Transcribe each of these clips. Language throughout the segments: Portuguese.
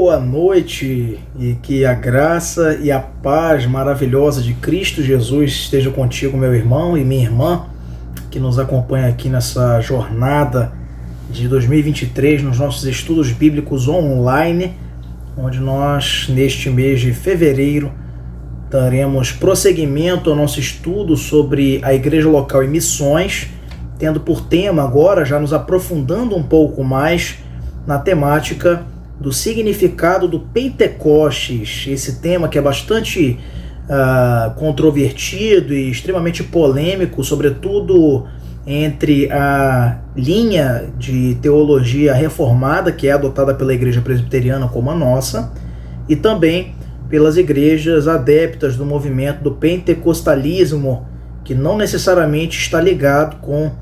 Boa noite e que a graça e a paz maravilhosa de Cristo Jesus esteja contigo, meu irmão e minha irmã, que nos acompanha aqui nessa jornada de 2023 nos nossos estudos bíblicos online, onde nós, neste mês de fevereiro, daremos prosseguimento ao nosso estudo sobre a igreja local e missões, tendo por tema agora, já nos aprofundando um pouco mais na temática do significado do Pentecostes, esse tema que é bastante controvertido e extremamente polêmico, sobretudo entre a linha de teologia reformada, que é adotada pela igreja presbiteriana como a nossa, e também pelas igrejas adeptas do movimento do pentecostalismo, que não necessariamente está ligado com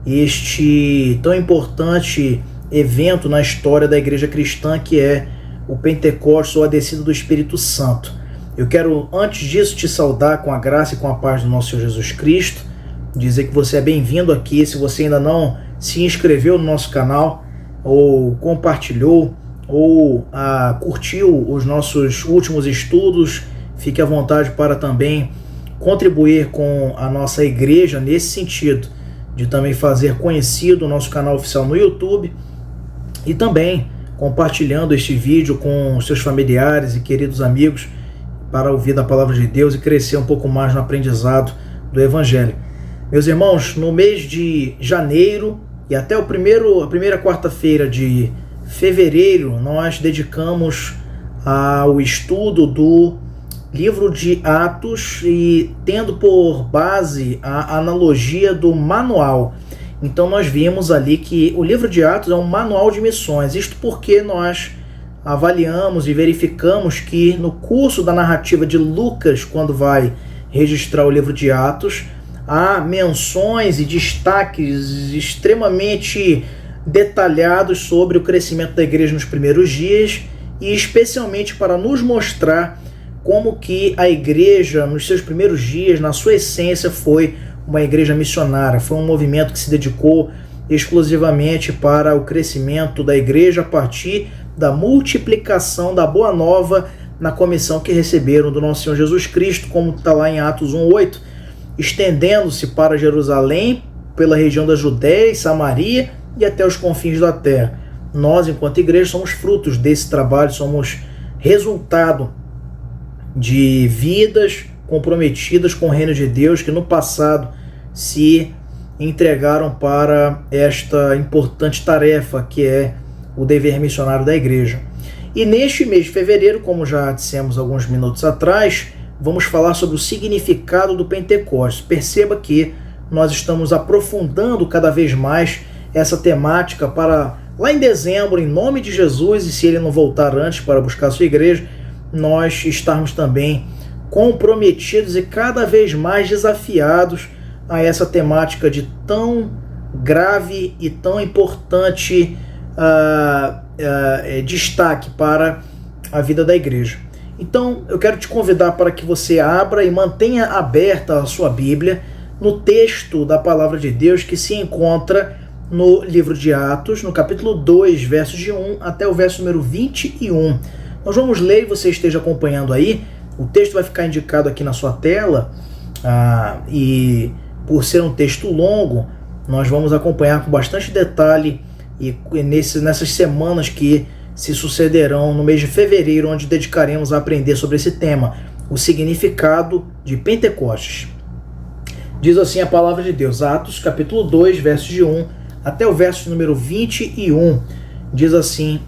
este tão importante evento na história da igreja cristã, que é o Pentecostes, ou a descida do Espírito Santo. Eu quero, antes disso, te saudar com a graça e com a paz do nosso Senhor Jesus Cristo, dizer que você é bem-vindo aqui. Se você ainda não se inscreveu no nosso canal, ou compartilhou, ou curtiu os nossos últimos estudos, fique à vontade para também contribuir com a nossa igreja nesse sentido, de também fazer conhecido o nosso canal oficial no YouTube, e também compartilhando este vídeo com seus familiares e queridos amigos para ouvir da palavra de Deus e crescer um pouco mais no aprendizado do Evangelho. Meus irmãos, no mês de janeiro e até a primeira quarta-feira de fevereiro, nós dedicamos ao estudo do livro de Atos, e tendo por base a analogia do manual. Então nós vimos ali que o livro de Atos é um manual de missões. Isto porque nós avaliamos e verificamos que no curso da narrativa de Lucas, quando vai registrar o livro de Atos, há menções e destaques extremamente detalhados sobre o crescimento da igreja nos primeiros dias, e especialmente para nos mostrar como que a igreja nos seus primeiros dias, na sua essência, foi uma igreja missionária. Foi um movimento que se dedicou exclusivamente para o crescimento da igreja a partir da multiplicação da Boa Nova na comissão que receberam do nosso Senhor Jesus Cristo, como está lá em Atos 1:8, estendendo-se para Jerusalém, pela região da Judéia e Samaria e até os confins da terra. Nós, enquanto igreja, somos frutos desse trabalho, somos resultado de vidas comprometidas com o reino de Deus, que no passado se entregaram para esta importante tarefa que é o dever missionário da igreja. E neste mês de fevereiro, como já dissemos alguns minutos atrás, vamos falar sobre o significado do Pentecostes. Perceba que nós estamos aprofundando cada vez mais essa temática para, lá em dezembro, em nome de Jesus, e se ele não voltar antes para buscar a sua igreja, nós estarmos também comprometidos e cada vez mais desafiados a essa temática de tão grave e tão importante destaque para a vida da igreja. Então, eu quero te convidar para que você abra e mantenha aberta a sua Bíblia no texto da palavra de Deus que se encontra no livro de Atos, no capítulo 2, versos de 1 até o verso número 21. Nós vamos ler e você esteja acompanhando aí. O texto vai ficar indicado aqui na sua tela, e por ser um texto longo, nós vamos acompanhar com bastante detalhe e nessas semanas que se sucederão no mês de fevereiro, onde dedicaremos a aprender sobre esse tema, o significado de Pentecostes. Diz assim a palavra de Deus, Atos capítulo 2, versos de 1 até o verso número 21. Diz assim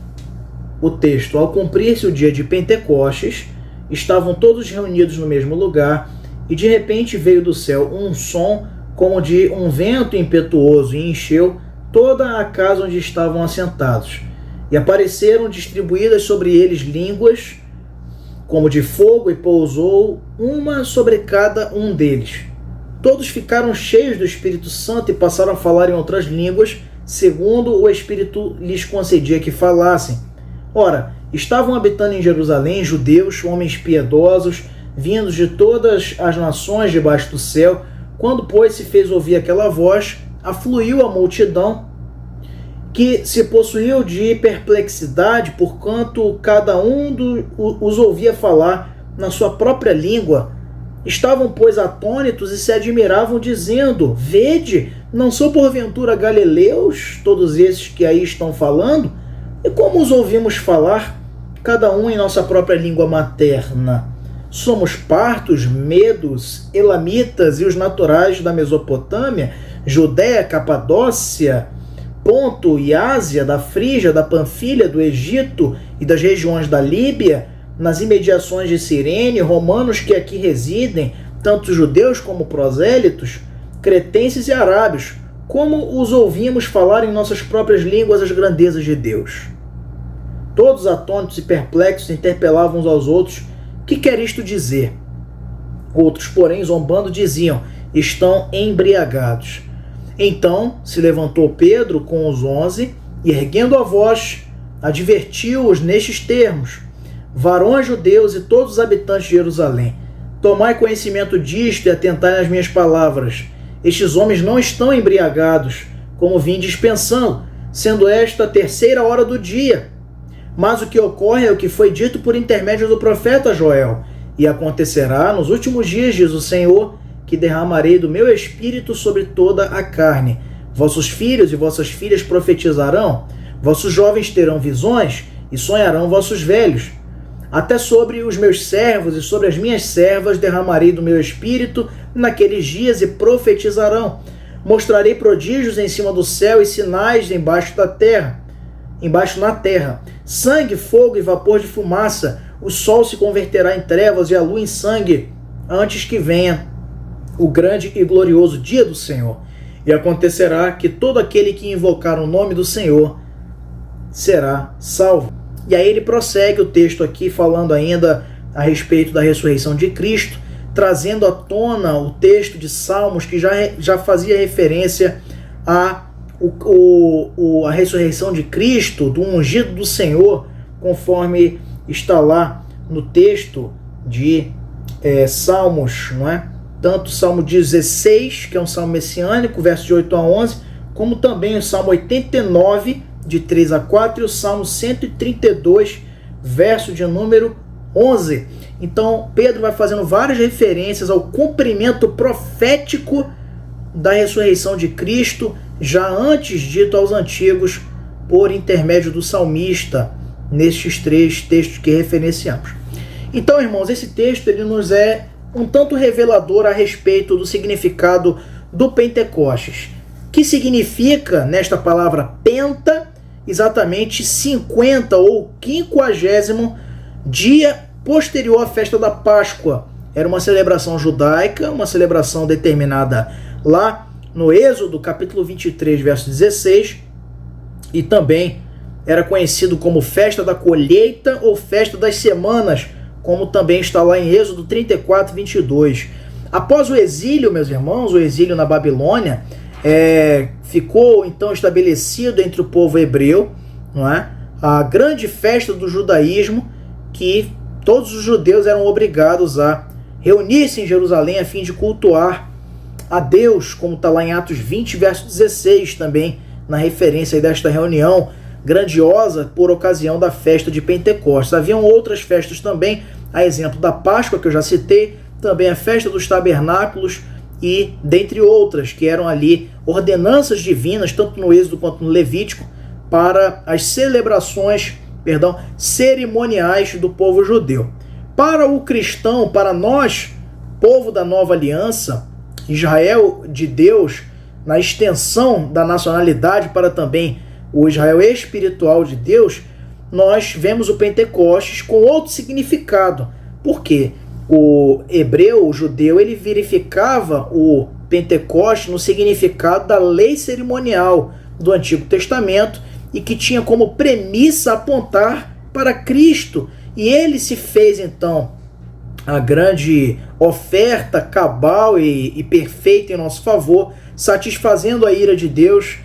o texto: Ao cumprir-se o dia de Pentecostes, estavam todos reunidos no mesmo lugar, e de repente veio do céu um som como de um vento impetuoso e encheu toda a casa onde estavam assentados. E apareceram distribuídas sobre eles línguas como de fogo, e pousou uma sobre cada um deles. Todos ficaram cheios do Espírito Santo e passaram a falar em outras línguas, segundo o Espírito lhes concedia que falassem. Ora, estavam habitando em Jerusalém judeus, homens piedosos, vindos de todas as nações debaixo do céu. Quando, pois, se fez ouvir aquela voz, afluiu a multidão, que se possuiu de perplexidade, porquanto cada um os ouvia falar na sua própria língua. Estavam, pois, atônitos e se admiravam, dizendo: Vede, não são porventura galileus todos esses que aí estão falando? E como os ouvimos falar, cada um em nossa própria língua materna? Somos partos, medos, elamitas e os naturais da Mesopotâmia, Judéia, Capadócia, Ponto e Ásia, da Frígia, da Panfilha, do Egito e das regiões da Líbia, nas imediações de Cirene, romanos que aqui residem, tanto judeus como prosélitos, cretenses e arábios, como os ouvimos falar em nossas próprias línguas as grandezas de Deus. Todos atônitos e perplexos interpelavam uns aos outros: que quer isto dizer? Outros, porém, zombando, diziam: estão embriagados. Então se levantou Pedro com os 11 e, erguendo a voz, advertiu-os nestes termos: varões judeus e todos os habitantes de Jerusalém, tomai conhecimento disto e atentai nas minhas palavras. Estes homens não estão embriagados, como vindes pensando, sendo esta a 3ª hora do dia. Mas o que ocorre é o que foi dito por intermédio do profeta Joel. E acontecerá nos últimos dias, diz o Senhor, que derramarei do meu espírito sobre toda a carne. Vossos filhos e vossas filhas profetizarão, vossos jovens terão visões e sonharão vossos velhos. Até sobre os meus servos e sobre as minhas servas derramarei do meu espírito naqueles dias e profetizarão. Mostrarei prodígios em cima do céu e sinais embaixo na terra. Sangue, fogo e vapor de fumaça. O sol se converterá em trevas e a lua em sangue, antes que venha o grande e glorioso dia do Senhor. E acontecerá que todo aquele que invocar o nome do Senhor será salvo. E aí ele prossegue o texto aqui, falando ainda a respeito da ressurreição de Cristo, trazendo à tona o texto de Salmos que já fazia referência a ressurreição de Cristo, do ungido do Senhor, conforme está lá no texto de Salmos, não é? Tanto o Salmo 16, que é um salmo messiânico, versos de 8 a 11, como também o Salmo 89, de 3 a 4, e o Salmo 132, verso de número 11. Então, Pedro vai fazendo várias referências ao cumprimento profético da ressurreição de Cristo, já antes dito aos antigos, por intermédio do salmista, nestes 3 textos que referenciamos. Então, irmãos, esse texto ele nos é um tanto revelador a respeito do significado do Pentecostes, que significa, nesta palavra penta, exatamente 50 ou 50º dia posterior à festa da Páscoa. Era uma celebração judaica, uma celebração determinada lá no Êxodo, capítulo 23, verso 16, e também era conhecido como festa da colheita ou festa das semanas, como também está lá em Êxodo 34, 22. Após o exílio, meus irmãos, o exílio na Babilônia, ficou então estabelecido entre o povo hebreu, não é? A grande festa do judaísmo, que todos os judeus eram obrigados a reunir-se em Jerusalém a fim de cultuar a Deus, como está lá em Atos 20, verso 16, também na referência desta reunião grandiosa por ocasião da festa de Pentecostes. Haviam outras festas também, a exemplo da Páscoa, que eu já citei, também a festa dos tabernáculos e dentre outras, que eram ali ordenanças divinas, tanto no Êxodo quanto no Levítico, para as celebrações, cerimoniais do povo judeu. Para o cristão, para nós, povo da nova aliança, Israel de Deus, na extensão da nacionalidade para também o Israel espiritual de Deus, nós vemos o Pentecostes com outro significado. Por quê? O hebreu, o judeu, ele verificava o Pentecostes no significado da lei cerimonial do Antigo Testamento e que tinha como premissa apontar para Cristo. E ele se fez, então, a grande oferta cabal e perfeita em nosso favor, satisfazendo a ira de Deus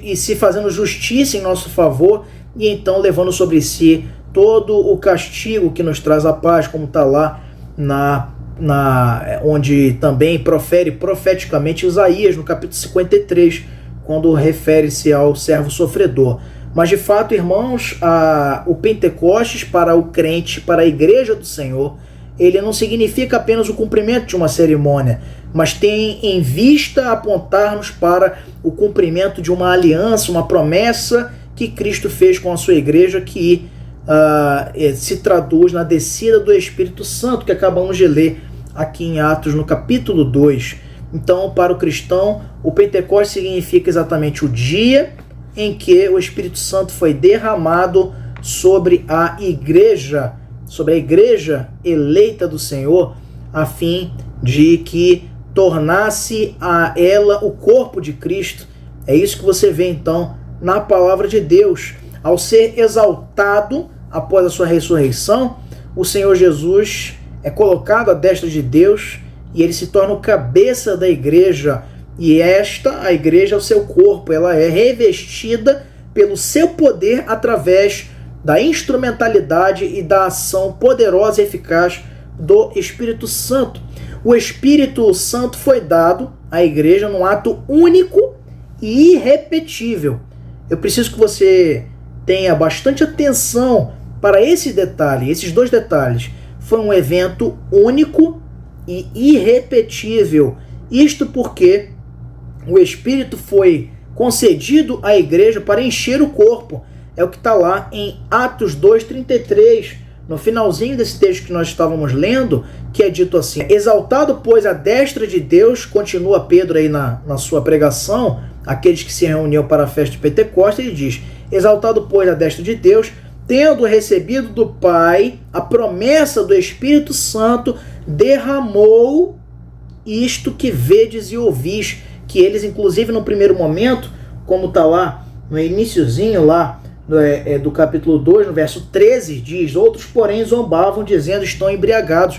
e se fazendo justiça em nosso favor, e então levando sobre si todo o castigo que nos traz a paz, como está lá onde também profere profeticamente Isaías, no capítulo 53, quando refere-se ao servo sofredor. Mas de fato, irmãos, o Pentecostes para o crente, para a igreja do Senhor, ele não significa apenas o cumprimento de uma cerimônia, mas tem em vista apontar-nos para o cumprimento de uma aliança, uma promessa que Cristo fez com a sua igreja, que se traduz na descida do Espírito Santo, que acabamos de ler aqui em Atos, no capítulo 2. Então, para o cristão, o Pentecostes significa exatamente o dia em que o Espírito Santo foi derramado sobre a igreja eleita do Senhor, a fim de que tornasse a ela o corpo de Cristo. É isso que você vê então na palavra de Deus. Ao ser exaltado após a sua ressurreição, o Senhor Jesus é colocado à destra de Deus e ele se torna o cabeça da igreja. E a igreja é o seu corpo, ela é revestida pelo seu poder através da instrumentalidade e da ação poderosa e eficaz do Espírito Santo. O Espírito Santo foi dado à igreja num ato único e irrepetível. Eu preciso que você tenha bastante atenção para esse detalhe, esses dois detalhes. Foi um evento único e irrepetível. Isto porque o Espírito foi concedido à igreja para encher o corpo. É o que está lá em Atos 2:33, no finalzinho desse texto que nós estávamos lendo, que é dito assim: exaltado, pois, à destra de Deus, continua Pedro aí na sua pregação, aqueles que se reuniam para a festa de Pentecostes, ele diz: exaltado, pois, à destra de Deus, tendo recebido do Pai a promessa do Espírito Santo, derramou isto que vedes e ouvis. Que eles, inclusive, no primeiro momento, como está lá no iniciozinho lá do capítulo 2, no verso 13, diz: outros, porém, zombavam, dizendo, estão embriagados,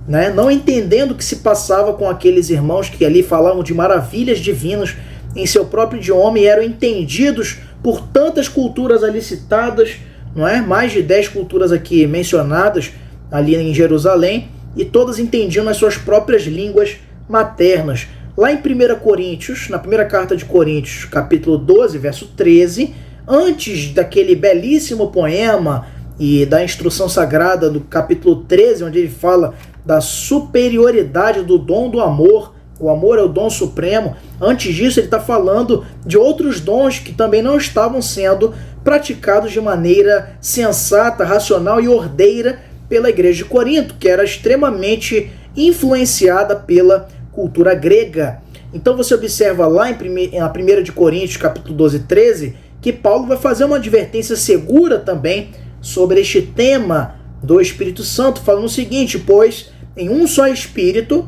né? Não entendendo o que se passava com aqueles irmãos que ali falavam de maravilhas divinas em seu próprio idioma e eram entendidos por tantas culturas ali citadas, não é? Mais de 10 culturas aqui mencionadas ali em Jerusalém, e todas entendiam nas suas próprias línguas maternas. Lá em 1 Coríntios, na primeira carta de Coríntios, capítulo 12, verso 13, antes daquele belíssimo poema e da instrução sagrada do capítulo 13, onde ele fala da superioridade do dom do amor, o amor é o dom supremo. Antes disso, ele está falando de outros dons que também não estavam sendo praticados de maneira sensata, racional e ordeira pela igreja de Corinto, que era extremamente influenciada pela cultura grega. Então você observa lá na 1 de Coríntios, capítulo 12, 13, que Paulo vai fazer uma advertência segura também sobre este tema do Espírito Santo, falando o seguinte: pois em um só Espírito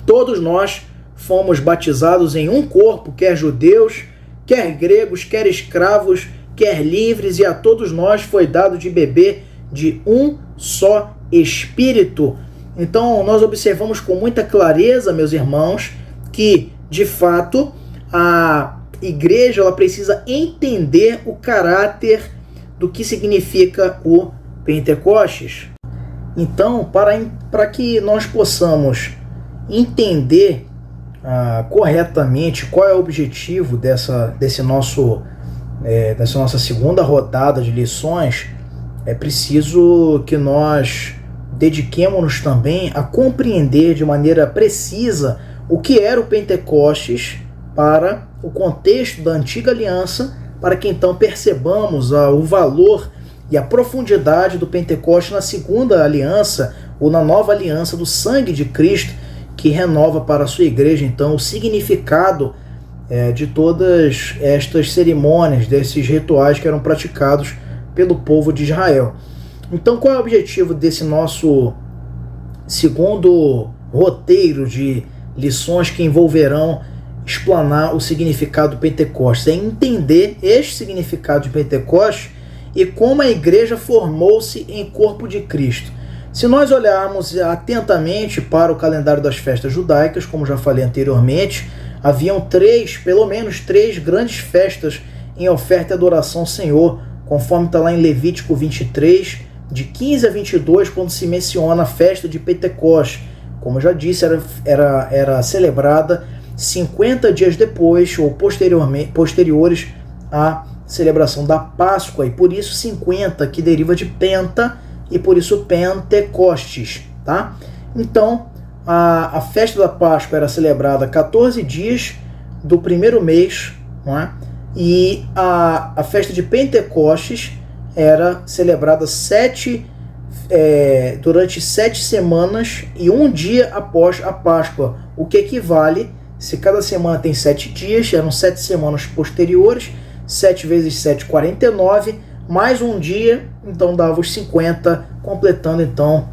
todos nós fomos batizados em um corpo, quer judeus, quer gregos, quer escravos, quer livres, e a todos nós foi dado de beber de um só Espírito. Então nós observamos com muita clareza, meus irmãos, que de fato a igreja ela precisa entender o caráter do que significa o Pentecostes. Então, para que nós possamos entender corretamente qual é o objetivo dessa nossa segunda rodada de lições, é preciso que nós dediquemos-nos também a compreender de maneira precisa o que era o Pentecostes para o contexto da antiga aliança, para que então percebamos o valor e a profundidade do Pentecostes na segunda aliança, ou na nova aliança do sangue de Cristo, que renova para a sua igreja então o significado de todas estas cerimônias, desses rituais que eram praticados pelo povo de Israel. Então, qual é o objetivo desse nosso segundo roteiro de lições que envolverão explanar o significado do Pentecostes? É entender este significado de Pentecostes e como a igreja formou-se em corpo de Cristo. Se nós olharmos atentamente para o calendário das festas judaicas, como já falei anteriormente, haviam pelo menos três grandes festas em oferta e adoração ao Senhor, conforme está lá em Levítico 23, de 15 a 22, quando se menciona a festa de Pentecostes. Como eu já disse, era celebrada 50 dias depois ou posteriores à celebração da Páscoa, e por isso 50, que deriva de penta, e por isso Pentecostes, tá? Então, a festa da Páscoa era celebrada 14 dias do primeiro mês, não é? E a festa de Pentecostes era celebrada durante 7 semanas e um dia após a Páscoa, o que equivale, se cada semana tem 7 dias, eram 7 semanas posteriores, 7 vezes 7, 49, mais um dia, então dava os 50, completando então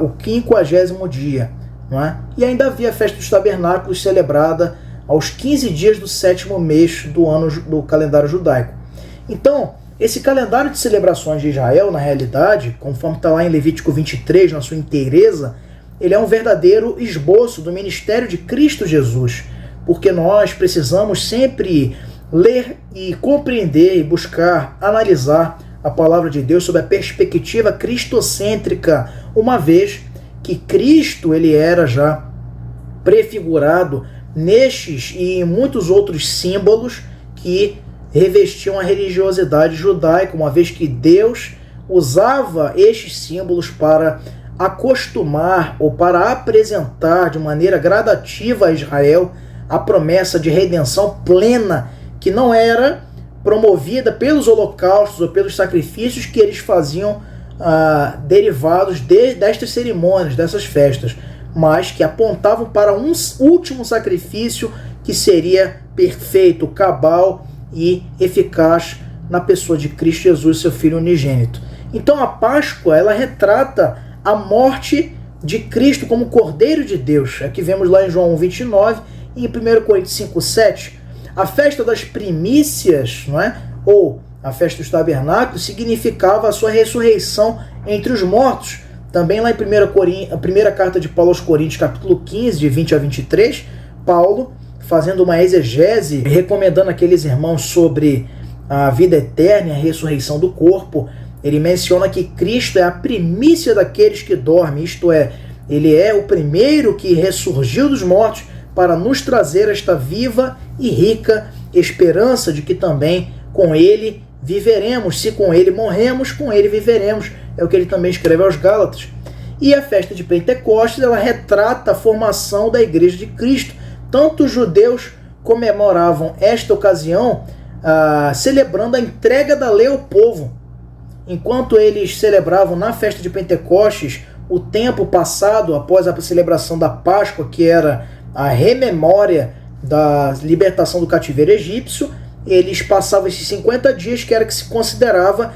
o 50º dia. Não é? E ainda havia a festa dos tabernáculos, celebrada aos 15 dias do 7º mês do ano do calendário judaico. Então, esse calendário de celebrações de Israel, na realidade, conforme está lá em Levítico 23, na sua inteireza, ele é um verdadeiro esboço do ministério de Cristo Jesus, porque nós precisamos sempre ler e compreender e buscar analisar a palavra de Deus sob a perspectiva cristocêntrica, uma vez que Cristo ele era já prefigurado nestes e em muitos outros símbolos que revestiam a religiosidade judaica, uma vez que Deus usava estes símbolos para acostumar ou para apresentar de maneira gradativa a Israel a promessa de redenção plena, que não era promovida pelos holocaustos ou pelos sacrifícios que eles faziam derivados destas cerimônias, dessas festas, mas que apontavam para um último sacrifício que seria perfeito, cabal e eficaz na pessoa de Cristo Jesus, seu Filho unigênito. Então a Páscoa, ela retrata a morte de Cristo como Cordeiro de Deus. Aqui vemos lá em João 1:29 e em 1 Coríntios 5:7. A festa das primícias, não é? Ou a festa dos tabernáculos, significava a sua ressurreição entre os mortos. Também lá em a primeira carta de Paulo aos Coríntios, capítulo 15, de 20 a 23, Paulo, fazendo uma exegese, recomendando àqueles irmãos sobre a vida eterna e a ressurreição do corpo, ele menciona que Cristo é a primícia daqueles que dormem, isto é, ele é o primeiro que ressurgiu dos mortos para nos trazer esta viva e rica esperança de que também com ele viveremos. Se com ele morremos, com ele viveremos. É o que ele também escreve aos Gálatas. E a festa de Pentecostes, ela retrata a formação da Igreja de Cristo. Tanto os judeus comemoravam esta ocasião celebrando a entrega da lei ao povo. Enquanto eles celebravam na festa de Pentecostes o tempo passado após a celebração da Páscoa, que era a rememória da libertação do cativeiro egípcio, eles passavam esses 50 dias, que era que se considerava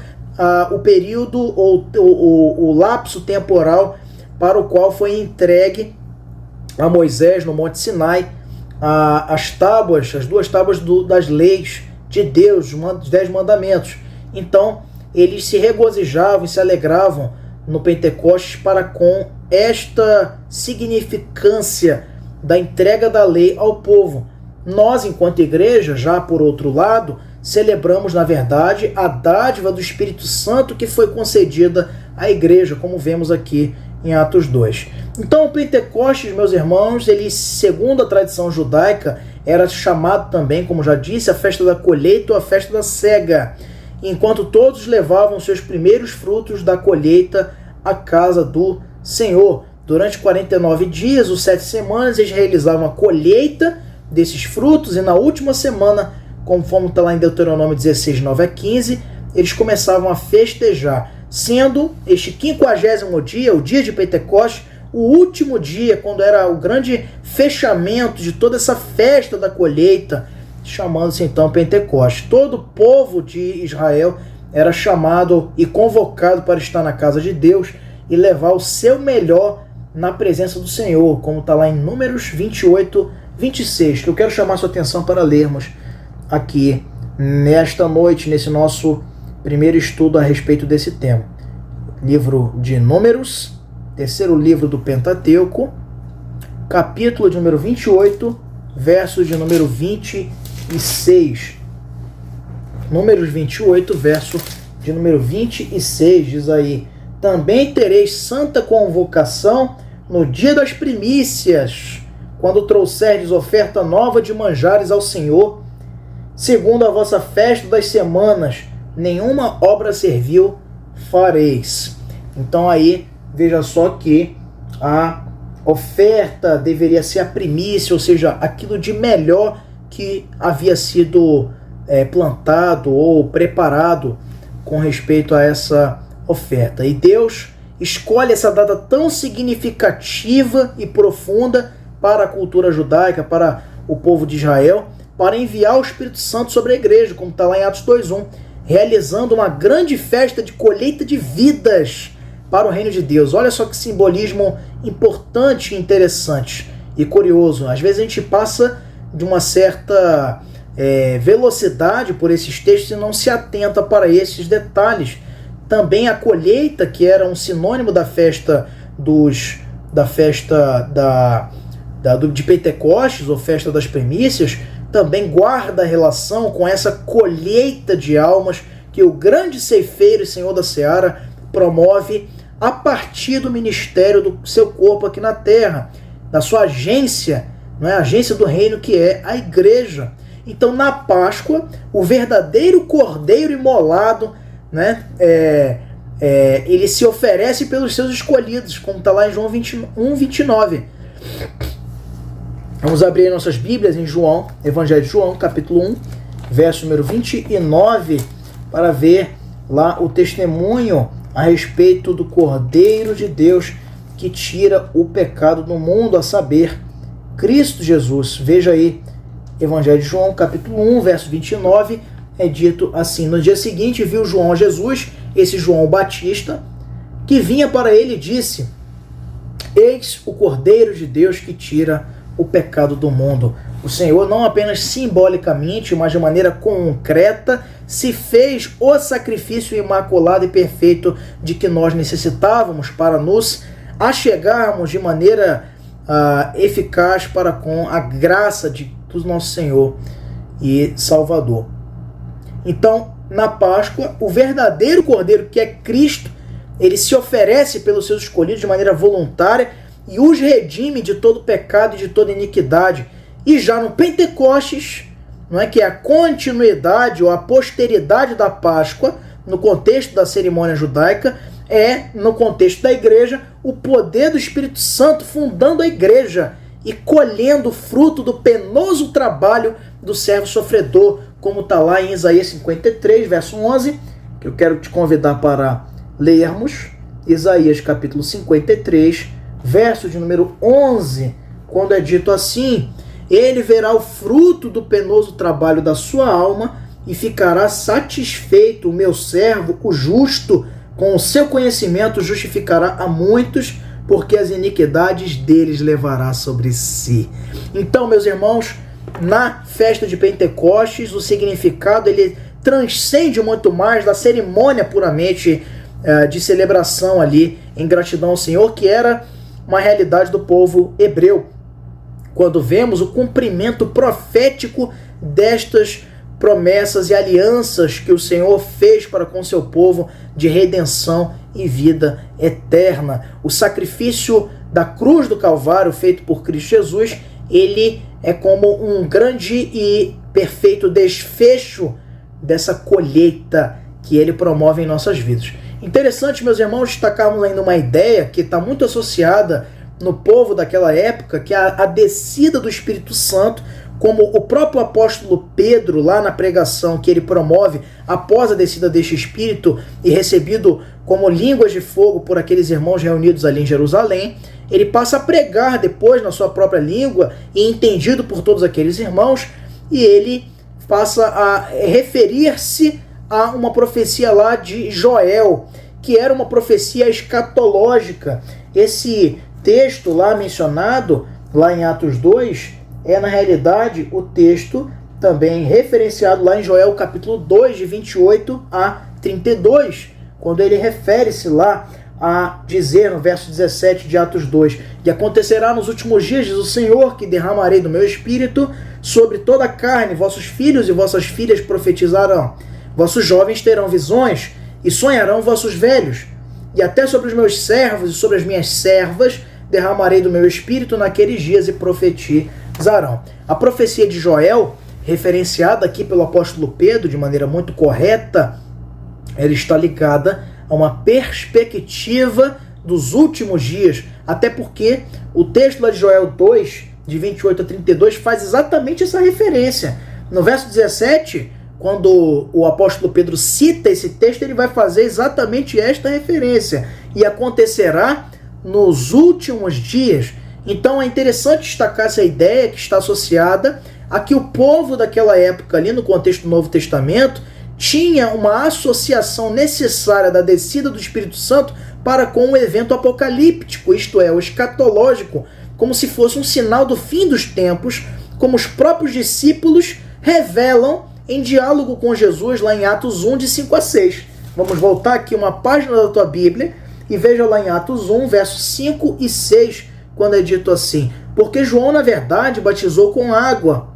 o período ou o lapso temporal para o qual foi entregue a Moisés no Monte Sinai as duas tábuas das leis de Deus, os 10 mandamentos. Então, eles se regozijavam e se alegravam no Pentecostes para com esta significância da entrega da lei ao povo. Nós, enquanto igreja, já por outro lado, celebramos, na verdade, a dádiva do Espírito Santo que foi concedida à igreja, como vemos aqui em Atos 2. Então, o Pentecostes, meus irmãos, ele, segundo a tradição judaica, era chamado também, como já disse, a festa da colheita ou a festa da cega, enquanto todos levavam seus primeiros frutos da colheita à casa do Senhor. Durante 49 dias, ou 7 semanas, eles realizavam a colheita desses frutos, e na última semana, conforme está lá em Deuteronômio 16, 9 a 15, eles começavam a festejar, sendo este 50º dia, o dia de Pentecostes, o último dia, quando era o grande fechamento de toda essa festa da colheita, chamando-se então Pentecostes. Todo o povo de Israel era chamado e convocado para estar na casa de Deus e levar o seu melhor na presença do Senhor, como está lá em Números 28, 26, que eu quero chamar sua atenção para lermos aqui nesta noite, nesse nosso primeiro estudo a respeito desse tema. Livro de Números, terceiro livro do Pentateuco, capítulo de número 28, versos de número 26. Números 28, verso de número 26, diz aí: também tereis santa convocação no dia das primícias, quando trouxerdes oferta nova de manjares ao Senhor, segundo a vossa festa das semanas, nenhuma obra servil fareis. Então aí, veja só que a oferta deveria ser a primícia, ou seja, aquilo de melhor que havia sido plantado ou preparado com respeito a essa oferta. E Deus escolhe essa data tão significativa e profunda para a cultura judaica, para o povo de Israel, para enviar o Espírito Santo sobre a igreja, como está lá em Atos 2:1, realizando uma grande festa de colheita de vidas para o reino de Deus. Olha só que simbolismo importante, interessante e curioso. Às vezes a gente passa de uma certa velocidade por esses textos e não se atenta para esses detalhes. Também a colheita, que era um sinônimo da festa de Pentecostes, ou festa das primícias, também guarda relação com essa colheita de almas que o grande ceifeiro e Senhor da Seara promove a partir do ministério do seu corpo aqui na terra, da sua agência, não é? A agência do reino, que é a igreja. Então, na Páscoa, o verdadeiro cordeiro imolado, né, ele se oferece pelos seus escolhidos, como está lá em João 21:29. Vamos abrir nossas Bíblias em João, Evangelho de João, capítulo 1, verso número 29, para ver lá o testemunho a respeito do Cordeiro de Deus que tira o pecado do mundo, a saber, Cristo Jesus. Veja aí, Evangelho de João, capítulo 1, verso 29, é dito assim: no dia seguinte viu João a Jesus, esse João Batista, que vinha para ele e disse: eis o Cordeiro de Deus que tira o pecado do mundo. O Senhor, não apenas simbolicamente, mas de maneira concreta, se fez o sacrifício imaculado e perfeito de que nós necessitávamos para nos achegarmos de maneira eficaz para com a graça do nosso Senhor e Salvador. Então, na Páscoa, o verdadeiro Cordeiro, que é Cristo, ele se oferece pelos seus escolhidos de maneira voluntária e os redime de todo pecado e de toda iniquidade. E já no Pentecostes, não é, que é a continuidade ou a posteridade da Páscoa, no contexto da cerimônia judaica, no contexto da igreja, o poder do Espírito Santo fundando a igreja e colhendo o fruto do penoso trabalho do servo sofredor, como está lá em Isaías 53, verso 11, que eu quero te convidar para lermos. Isaías capítulo 53, verso de número 11, quando é dito assim: ele verá o fruto do penoso trabalho da sua alma e ficará satisfeito. O meu servo, o justo, com o seu conhecimento justificará a muitos, porque as iniquidades deles levará sobre si. Então, meus irmãos, na festa de Pentecostes, o significado ele transcende muito mais da cerimônia puramente de celebração ali, em gratidão ao Senhor, que era uma realidade do povo hebreu. Quando vemos o cumprimento profético destas promessas e alianças que o Senhor fez para com seu povo de redenção e vida eterna. O sacrifício da cruz do Calvário feito por Cristo Jesus, ele é como um grande e perfeito desfecho dessa colheita que ele promove em nossas vidas. Interessante, meus irmãos, destacarmos ainda uma ideia que está muito associada no povo daquela época, que é a descida do Espírito Santo, como o próprio apóstolo Pedro, lá na pregação que ele promove após a descida deste Espírito e recebido como línguas de fogo por aqueles irmãos reunidos ali em Jerusalém, ele passa a pregar depois na sua própria língua e entendido por todos aqueles irmãos, e ele passa a referir-se a uma profecia lá de Joel, que era uma profecia escatológica. Esse texto lá mencionado, lá em Atos 2, é na realidade o texto também referenciado lá em Joel capítulo 2, de 28 a 32, quando ele refere-se lá a dizer no verso 17 de Atos 2: e acontecerá nos últimos dias, diz o Senhor, que derramarei do meu espírito sobre toda a carne, vossos filhos e vossas filhas profetizarão, vossos jovens terão visões e sonharão vossos velhos, e até sobre os meus servos e sobre as minhas servas derramarei do meu espírito naqueles dias e profetizarão. A profecia de Joel, referenciada aqui pelo apóstolo Pedro de maneira muito correta, ela está ligada a uma perspectiva dos últimos dias, até porque o texto lá de Joel 2, de 28 a 32, faz exatamente essa referência. No verso 17, quando o apóstolo Pedro cita esse texto, ele vai fazer exatamente esta referência. E acontecerá nos últimos dias. Então é interessante destacar essa ideia que está associada a que o povo daquela época, ali no contexto do Novo Testamento, tinha uma associação necessária da descida do Espírito Santo para com o evento apocalíptico, isto é, o escatológico, como se fosse um sinal do fim dos tempos, como os próprios discípulos revelam em diálogo com Jesus lá em Atos 1, de 5 a 6. Vamos voltar aqui uma página da tua Bíblia e veja lá em Atos 1, versos 5 e 6, quando é dito assim: porque João, na verdade, batizou com água,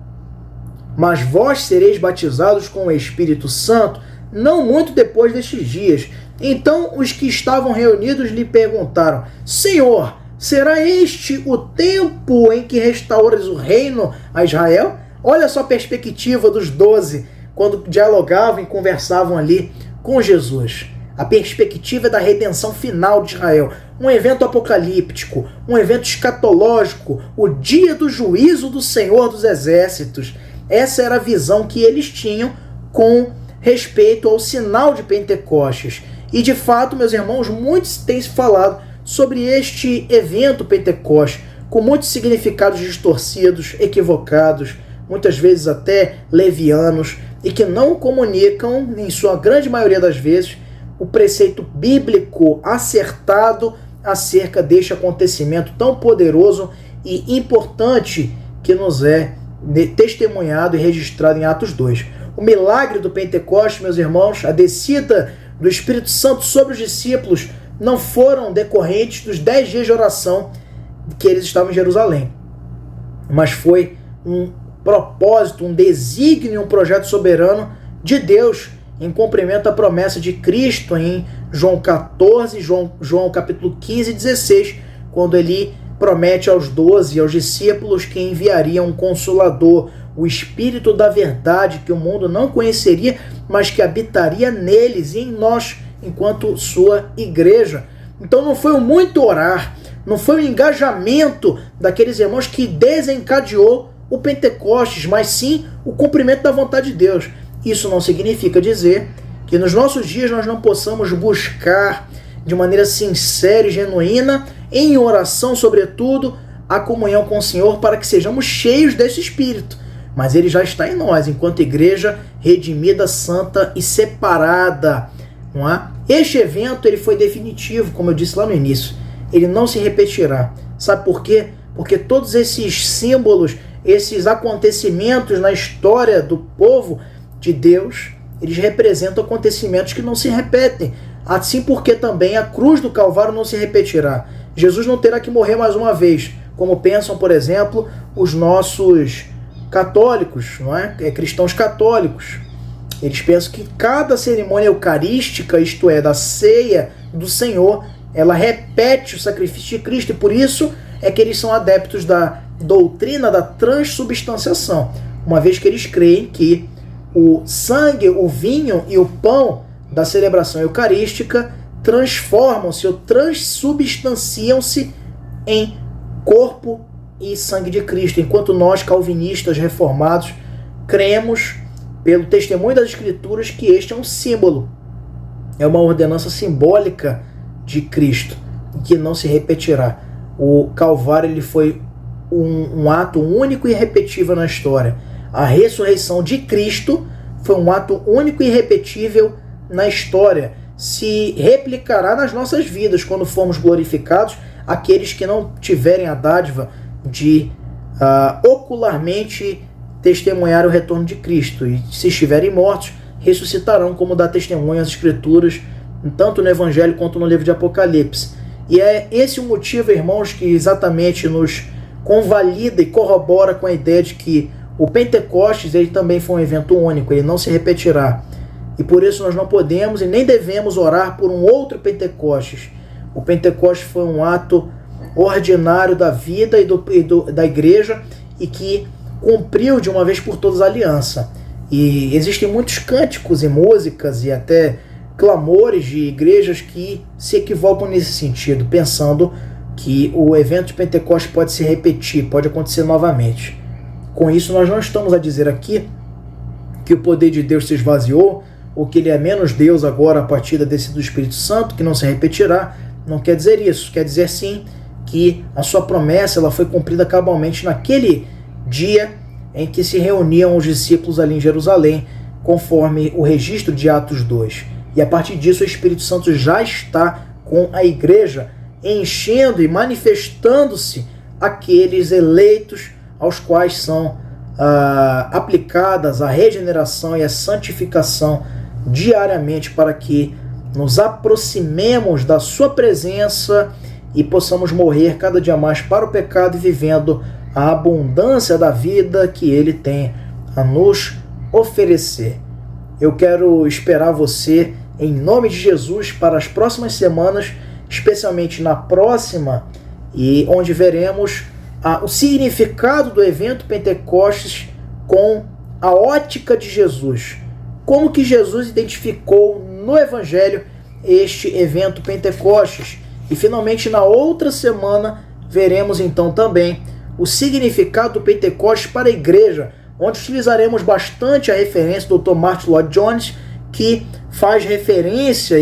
mas vós sereis batizados com o Espírito Santo, não muito depois destes dias. Então os que estavam reunidos lhe perguntaram: Senhor, será este o tempo em que restauras o reino a Israel? Olha só a perspectiva dos 12, quando dialogavam e conversavam ali com Jesus. A perspectiva da redenção final de Israel. Um evento apocalíptico, um evento escatológico, o dia do juízo do Senhor dos Exércitos. Essa era a visão que eles tinham com respeito ao sinal de Pentecostes. E de fato, meus irmãos, muitos têm se falado sobre este evento Pentecostes, com muitos significados distorcidos, equivocados, muitas vezes até levianos, e que não comunicam, em sua grande maioria das vezes, o preceito bíblico acertado acerca deste acontecimento tão poderoso e importante que nos é testemunhado e registrado em Atos 2. O milagre do Pentecostes, meus irmãos, a descida do Espírito Santo sobre os discípulos, não foram decorrentes dos 10 dias de oração que eles estavam em Jerusalém, mas foi um propósito, um desígnio, um projeto soberano de Deus, em cumprimento à promessa de Cristo em João 14, João capítulo 15 e 16, quando ele promete aos 12 e aos discípulos que enviaria um Consolador, o Espírito da verdade, que o mundo não conheceria, mas que habitaria neles e em nós, enquanto sua igreja. Então não foi o muito orar, não foi o engajamento daqueles irmãos que desencadeou o Pentecostes, mas sim o cumprimento da vontade de Deus. Isso não significa dizer que nos nossos dias nós não possamos buscar de maneira sincera e genuína, em oração sobretudo, a comunhão com o Senhor para que sejamos cheios desse Espírito. Mas ele já está em nós, enquanto igreja redimida, santa e separada. Não é? Este evento ele foi definitivo, como eu disse lá no início. Ele não se repetirá. Sabe por quê? Porque todos esses símbolos, esses acontecimentos na história do povo de Deus, eles representam acontecimentos que não se repetem. Assim porque também a cruz do Calvário não se repetirá. Jesus não terá que morrer mais uma vez, como pensam, por exemplo, os nossos católicos, não é? Cristãos católicos. Eles pensam que cada cerimônia eucarística, isto é, da ceia do Senhor, ela repete o sacrifício de Cristo, e por isso é que eles são adeptos da doutrina da transubstanciação, uma vez que eles creem que o sangue, o vinho e o pão da celebração eucarística transformam-se ou transubstanciam-se em corpo e sangue de Cristo, enquanto nós, calvinistas reformados, cremos pelo testemunho das Escrituras que este é um símbolo, é uma ordenança simbólica de Cristo, que não se repetirá. O Calvário ele foi um ato único e irrepetível na história. A ressurreição de Cristo foi um ato único e irrepetível na história. Se replicará nas nossas vidas quando formos glorificados, aqueles que não tiverem a dádiva de ocularmente testemunhar o retorno de Cristo, e se estiverem mortos, ressuscitarão, como dá testemunho as Escrituras, tanto no Evangelho quanto no livro de Apocalipse. E é esse o motivo, irmãos, que exatamente nos convalida e corrobora com a ideia de que o Pentecostes ele também foi um evento único, ele não se repetirá. E por isso nós não podemos e nem devemos orar por um outro Pentecostes. O Pentecostes foi um ato ordinário da vida da igreja e que cumpriu de uma vez por todas a aliança. E existem muitos cânticos e músicas e até clamores de igrejas que se equivocam nesse sentido, pensando que o evento de Pentecostes pode se repetir, pode acontecer novamente. Com isso, nós não estamos a dizer aqui que o poder de Deus se esvaziou, ou que ele é menos Deus agora a partir da descida do Espírito Santo, que não se repetirá. Não quer dizer isso, quer dizer sim que a sua promessa ela foi cumprida cabalmente naquele dia em que se reuniam os discípulos ali em Jerusalém, conforme o registro de Atos 2. E a partir disso o Espírito Santo já está com a igreja, enchendo e manifestando-se aqueles eleitos aos quais são aplicadas a regeneração e a santificação diariamente, para que nos aproximemos da sua presença e possamos morrer cada dia mais para o pecado e vivendo a abundância da vida que ele tem a nos oferecer. Eu quero esperar você em nome de Jesus para as próximas semanas, especialmente na próxima, e onde veremos o significado do evento Pentecostes com a ótica de Jesus. Como que Jesus identificou no Evangelho este evento Pentecostes. E finalmente na outra semana veremos então também o significado do Pentecostes para a igreja, onde utilizaremos bastante a referência do Dr. Martyn Lloyd-Jones, que faz referência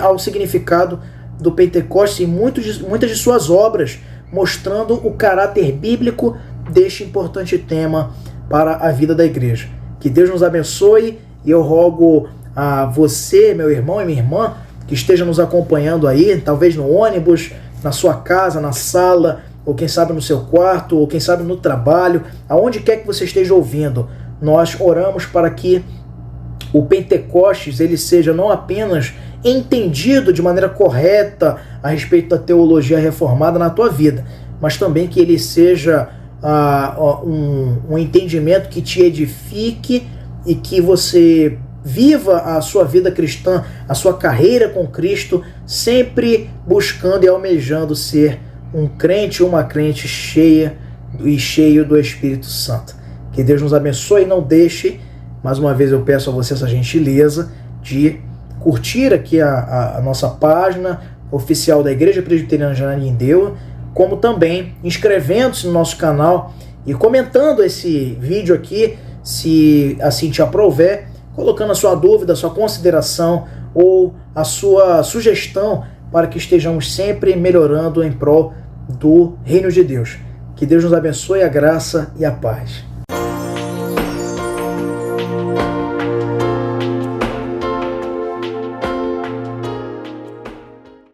ao significado do Pentecostes em muitas de suas obras, mostrando o caráter bíblico deste importante tema para a vida da igreja. Que Deus nos abençoe, e eu rogo a você, meu irmão e minha irmã, que esteja nos acompanhando aí, talvez no ônibus, na sua casa, na sala, ou quem sabe no seu quarto, ou quem sabe no trabalho, aonde quer que você esteja ouvindo, nós oramos para que o Pentecostes ele seja não apenas entendido de maneira correta a respeito da teologia reformada na tua vida, mas também que ele seja um entendimento que te edifique e que você viva a sua vida cristã, a sua carreira com Cristo, sempre buscando e almejando ser um crente ou uma crente cheio do Espírito Santo. Que Deus nos abençoe e não deixe, mais uma vez eu peço a você essa gentileza de curtir aqui a nossa página oficial da Igreja Presbiteriana de Ananindeua, como também inscrevendo-se no nosso canal e comentando esse vídeo aqui, se assim te aprouver, colocando a sua dúvida, a sua consideração ou a sua sugestão para que estejamos sempre melhorando em prol do reino de Deus. Que Deus nos abençoe, a graça e a paz.